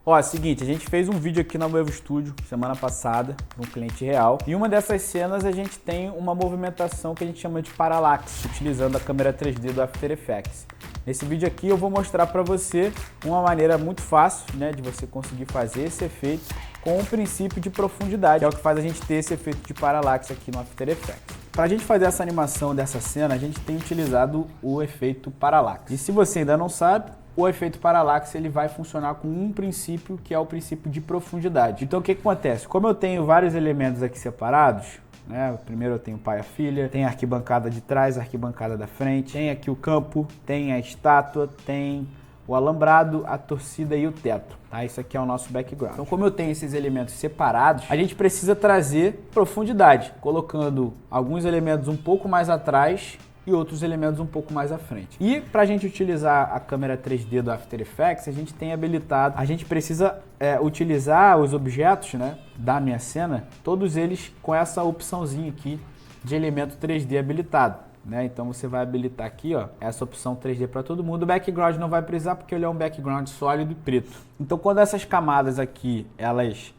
Ó, é o seguinte, a gente fez um vídeo aqui na Wave Studio semana passada, para um cliente real. E uma dessas cenas a gente tem uma movimentação que a gente chama de parallax, utilizando a câmera 3D do After Effects. Nesse vídeo aqui eu vou mostrar para você uma maneira muito fácil, né, de você conseguir fazer esse efeito com o princípio de profundidade, que é o que faz a gente ter esse efeito de parallax aqui no After Effects. Para a gente fazer essa animação dessa cena, a gente tem utilizado o efeito parallax. E se você ainda não sabe, o efeito parallax ele vai funcionar com um princípio, que é o princípio de profundidade. Então o que acontece? Como eu tenho vários elementos aqui separados, né? Primeiro eu tenho o pai e a filha, tem a arquibancada de trás, a arquibancada da frente, tem aqui o campo, tem a estátua, tem o alambrado, a torcida e o teto, tá? Isso aqui é o nosso background. Então, como eu tenho esses elementos separados, a gente precisa trazer profundidade, colocando alguns elementos um pouco mais atrás e outros elementos um pouco mais à frente. E para a gente utilizar a câmera 3D do After Effects, a gente tem habilitado, a gente precisa utilizar os objetos, né, da minha cena, todos eles com essa opçãozinha aqui de elemento 3D habilitado. Né? Então você vai habilitar aqui, ó, essa opção 3D para todo mundo. O background não vai precisar porque ele é um background sólido e preto. Então quando essas camadas aqui elas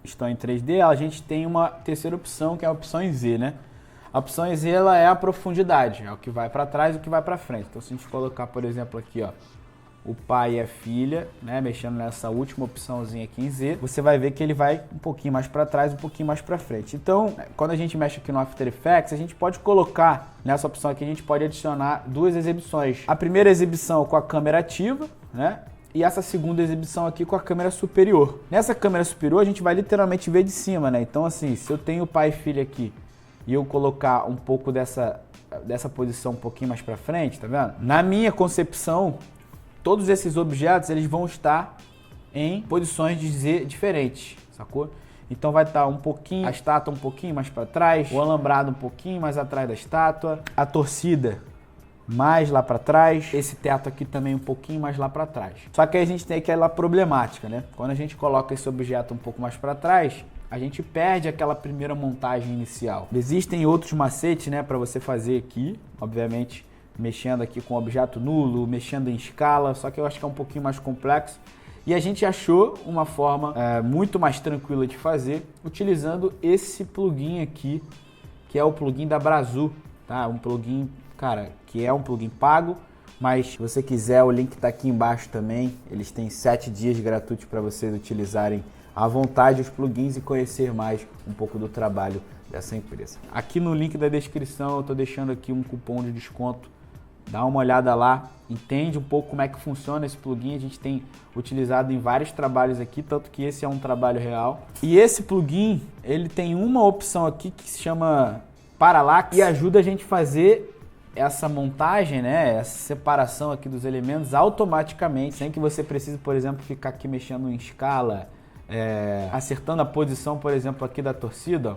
estão em 3D, a gente tem uma terceira opção, que é a opção em Z, né? A opção em Z ela é a profundidade, é o que vai para trás e o que vai para frente. Então se a gente colocar, por exemplo, aqui, ó, o pai e a filha, né, mexendo nessa última opçãozinha aqui em Z, você vai ver que ele vai um pouquinho mais para trás, um pouquinho mais para frente. Então, quando a gente mexe aqui no After Effects, a gente pode colocar nessa opção aqui, a gente pode adicionar duas exibições. A primeira exibição com a câmera ativa, né? E essa segunda exibição aqui com a câmera superior. Nessa câmera superior, a gente vai literalmente ver de cima, né? Então, assim, se eu tenho pai e filha aqui e eu colocar um pouco dessa posição um pouquinho mais para frente, tá vendo? Na minha concepção, todos esses objetos eles vão estar em posições de Z diferentes, sacou? Então vai estar um pouquinho, a estátua um pouquinho mais para trás, o alambrado um pouquinho mais atrás da estátua, a torcida mais lá para trás, esse teto aqui também um pouquinho mais lá para trás. Só que aí a gente tem aquela problemática, né? Quando a gente coloca esse objeto um pouco mais para trás, a gente perde aquela primeira montagem inicial. Existem outros macetes, né, para você fazer aqui, obviamente, mexendo aqui com objeto nulo, mexendo em escala, só que eu acho que é um pouquinho mais complexo. E a gente achou uma forma muito mais tranquila de fazer, utilizando esse plugin aqui, que é o plugin da Brazu, tá? Um plugin, cara, que é um plugin pago, mas se você quiser, o link tá aqui embaixo também. Eles têm 7 dias gratuitos para vocês utilizarem à vontade os plugins e conhecer mais um pouco do trabalho dessa empresa. Aqui no link da descrição eu tô deixando aqui um cupom de desconto. Dá uma olhada lá, entende um pouco como é que funciona esse plugin. A gente tem utilizado em vários trabalhos aqui, tanto que esse é um trabalho real. E esse plugin, ele tem uma opção aqui que se chama Parallax e ajuda a gente a fazer essa montagem, né, essa separação aqui dos elementos automaticamente, sem que você precise, por exemplo, ficar aqui mexendo em escala, acertando a posição, por exemplo, aqui da torcida. Ó,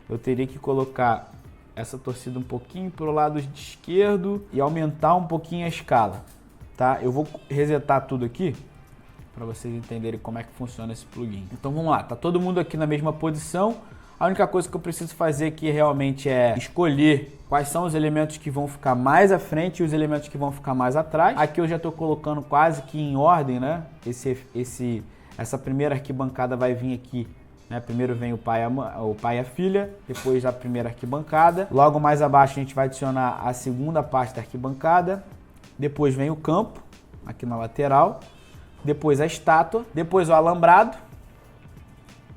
eu teria que colocar essa torcida um pouquinho para o lado esquerdo e aumentar um pouquinho a escala, tá? Eu vou resetar tudo aqui para vocês entenderem como é que funciona esse plugin. Então vamos lá, tá todo mundo aqui na mesma posição. A única coisa que eu preciso fazer aqui realmente é escolher quais são os elementos que vão ficar mais à frente e os elementos que vão ficar mais atrás. Aqui eu já estou colocando quase que em ordem, né? Essa primeira arquibancada vai vir aqui, né? Primeiro vem o pai e a filha, depois a primeira arquibancada. Logo mais abaixo a gente vai adicionar a segunda parte da arquibancada. Depois vem o campo, aqui na lateral. Depois a estátua. Depois o alambrado.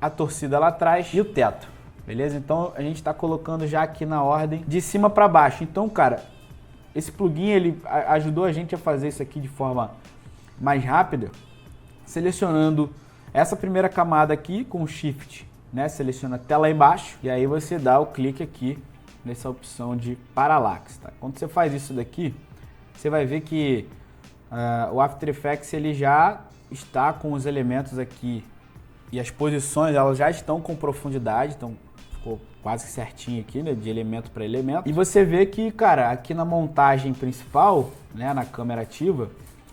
A torcida lá atrás e o teto. Beleza? Então a gente está colocando já aqui na ordem de cima para baixo. Então, cara, esse plugin ele ajudou a gente a fazer isso aqui de forma mais rápida, selecionando essa primeira camada aqui com o Shift, né? Seleciona até lá embaixo e aí você dá o clique aqui nessa opção de Parallax, tá? Quando você faz isso daqui, você vai ver que o After Effects ele já está com os elementos aqui e as posições elas já estão com profundidade, então ficou quase certinho aqui, né? De elemento para elemento. E você vê que, cara, aqui na montagem principal, né? Na câmera ativa,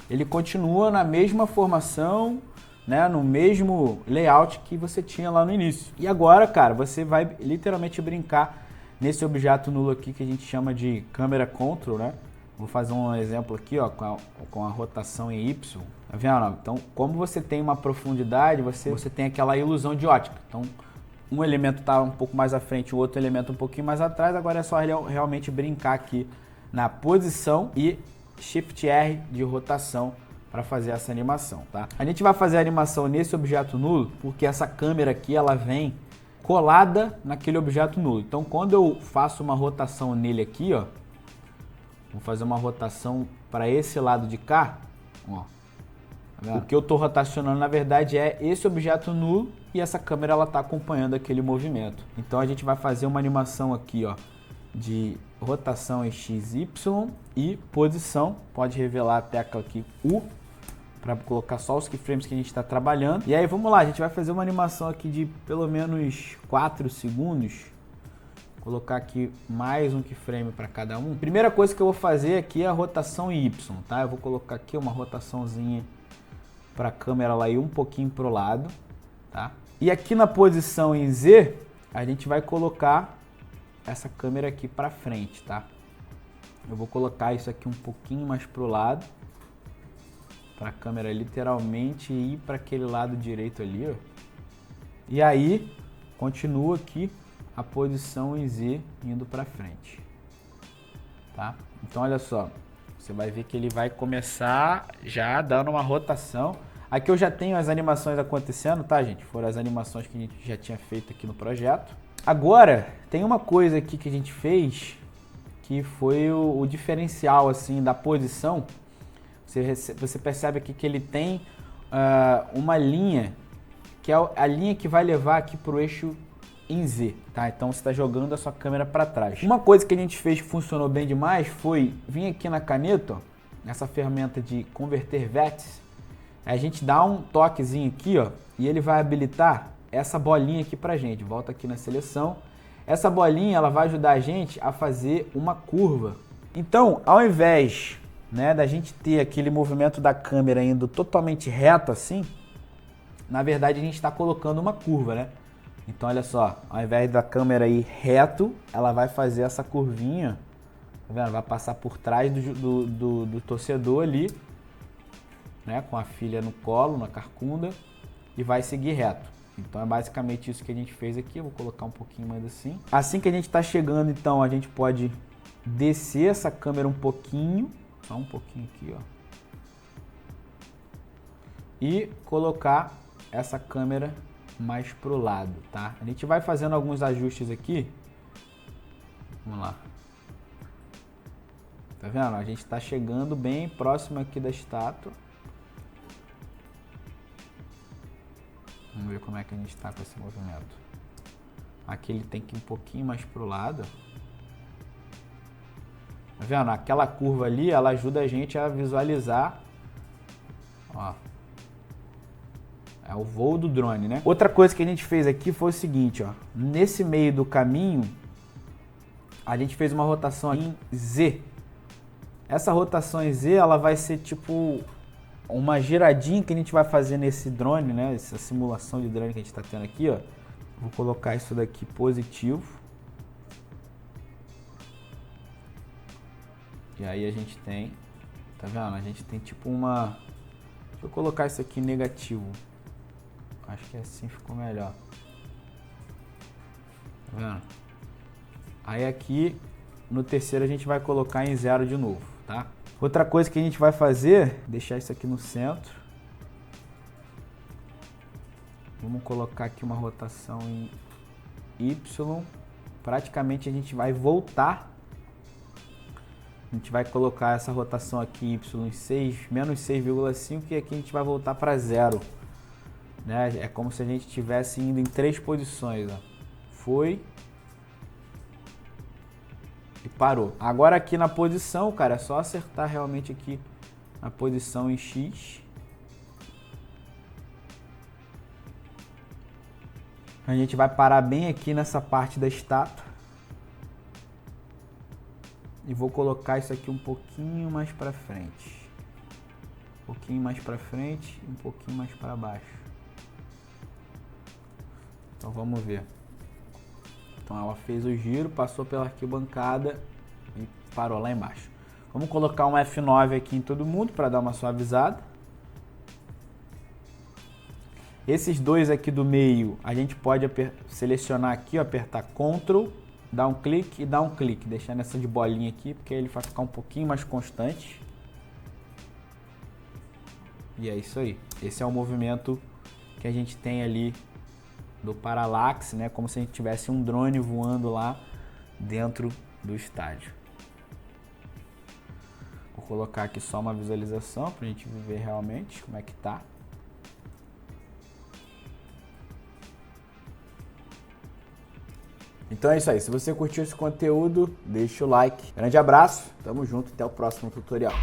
ele continua na mesma formação, né, no mesmo layout que você tinha lá no início. E agora, cara, você vai literalmente brincar nesse objeto nulo aqui que a gente chama de câmera control, né? Vou fazer um exemplo aqui, ó, com a rotação em Y. Tá vendo? Então, como você tem uma profundidade, você tem aquela ilusão de ótica. Então, um elemento está um pouco mais à frente, o outro elemento um pouquinho mais atrás. Agora é só realmente brincar aqui na posição e Shift R de rotação para fazer essa animação, tá? A gente vai fazer a animação nesse objeto nulo porque essa câmera aqui, ela vem colada naquele objeto nulo. Então, quando eu faço uma rotação nele aqui, ó, vou fazer uma rotação para esse lado de cá, ó. O que eu estou rotacionando, na verdade, é esse objeto nulo e essa câmera ela está acompanhando aquele movimento. Então, a gente vai fazer uma animação aqui, ó, de rotação em XY e posição. Pode revelar a tecla aqui U para colocar só os keyframes que a gente está trabalhando. E aí, vamos lá, a gente vai fazer uma animação aqui de pelo menos 4 segundos. Colocar aqui mais um keyframe para cada um. Primeira coisa que eu vou fazer aqui é a rotação em Y, tá? Eu vou colocar aqui uma rotaçãozinha para a câmera lá ir um pouquinho pro lado, tá? E aqui na posição em Z, a gente vai colocar essa câmera aqui para frente, tá? Eu vou colocar isso aqui um pouquinho mais pro lado, para a câmera literalmente ir para aquele lado direito ali, ó. E aí, continua aqui a posição em Z indo para frente, tá? Então olha só, você vai ver que ele vai começar já dando uma rotação. Aqui eu já tenho as animações acontecendo, tá, gente? Foram as animações que a gente já tinha feito aqui no projeto. Agora, tem uma coisa aqui que a gente fez que foi o diferencial, assim, da posição. Você percebe aqui que ele tem uma linha, que é a linha que vai levar aqui para o eixo em Z, tá? Então você está jogando a sua câmera para trás. Uma coisa que a gente fez que funcionou bem demais foi vir aqui na caneta, ó, nessa ferramenta de converter vértices, a gente dá um toquezinho aqui, ó, e ele vai habilitar essa bolinha aqui pra gente. Volta aqui na seleção. Essa bolinha, ela vai ajudar a gente a fazer uma curva. Então, ao invés, né, da gente ter aquele movimento da câmera indo totalmente reto assim, na verdade a gente está colocando uma curva, né? Então olha só, ao invés da câmera ir reto, ela vai fazer essa curvinha, tá vendo? Vai passar por trás do torcedor ali, né? Com a filha no colo, na carcunda, e vai seguir reto. Então é basicamente isso que a gente fez aqui. Eu vou colocar um pouquinho mais assim. Assim que a gente está chegando, então, a gente pode descer essa câmera um pouquinho, só um pouquinho aqui, ó, e colocar essa câmera mais pro lado, tá? A gente vai fazendo alguns ajustes aqui. Vamos lá. Tá vendo? A gente está chegando bem próximo aqui da estátua. Vamos ver como é que a gente está com esse movimento. Aqui ele tem que ir um pouquinho mais pro lado. Tá vendo? Aquela curva ali, ela ajuda a gente a visualizar, ó, é o voo do drone, né? Outra coisa que a gente fez aqui foi o seguinte, ó. Nesse meio do caminho, a gente fez uma rotação aqui em Z. Essa rotação em Z, ela vai ser tipo uma giradinha que a gente vai fazer nesse drone, né? Essa simulação de drone que a gente tá tendo aqui, ó. Vou colocar isso daqui positivo. E aí a gente tem, tá vendo? A gente tem tipo uma... Deixa eu colocar isso aqui negativo. Acho que assim ficou melhor. Tá vendo? Aí aqui no terceiro a gente vai colocar em 0 de novo, tá? Outra coisa que a gente vai fazer, deixar isso aqui no centro. Vamos colocar aqui uma rotação em Y. Praticamente a gente vai voltar. A gente vai colocar essa rotação aqui Y em 6, menos 6,5 e aqui a gente vai voltar para 0. Né? É como se a gente estivesse indo em 3 posições, ó. Foi e parou. Agora aqui na posição, cara, é só acertar realmente aqui na posição em X. A gente vai parar bem aqui nessa parte da estátua. E vou colocar isso aqui um pouquinho mais para frente. Um pouquinho mais para frente e um pouquinho mais para baixo. Então vamos ver. Então ela fez o giro, passou pela arquibancada e parou lá embaixo. Vamos colocar um F9 aqui em todo mundo para dar uma suavizada. Esses dois aqui do meio, a gente pode selecionar aqui, ó, apertar Ctrl, dar um clique e dar um clique, deixando essa de bolinha aqui, porque ele vai ficar um pouquinho mais constante. E é isso aí. Esse é o movimento que a gente tem ali do Parallax, né? Como se a gente tivesse um drone voando lá dentro do estádio. Vou colocar aqui só uma visualização para a gente ver realmente como é que tá. Então é isso aí. Se você curtiu esse conteúdo, deixa o like. Grande abraço. Tamo junto. Até o próximo tutorial.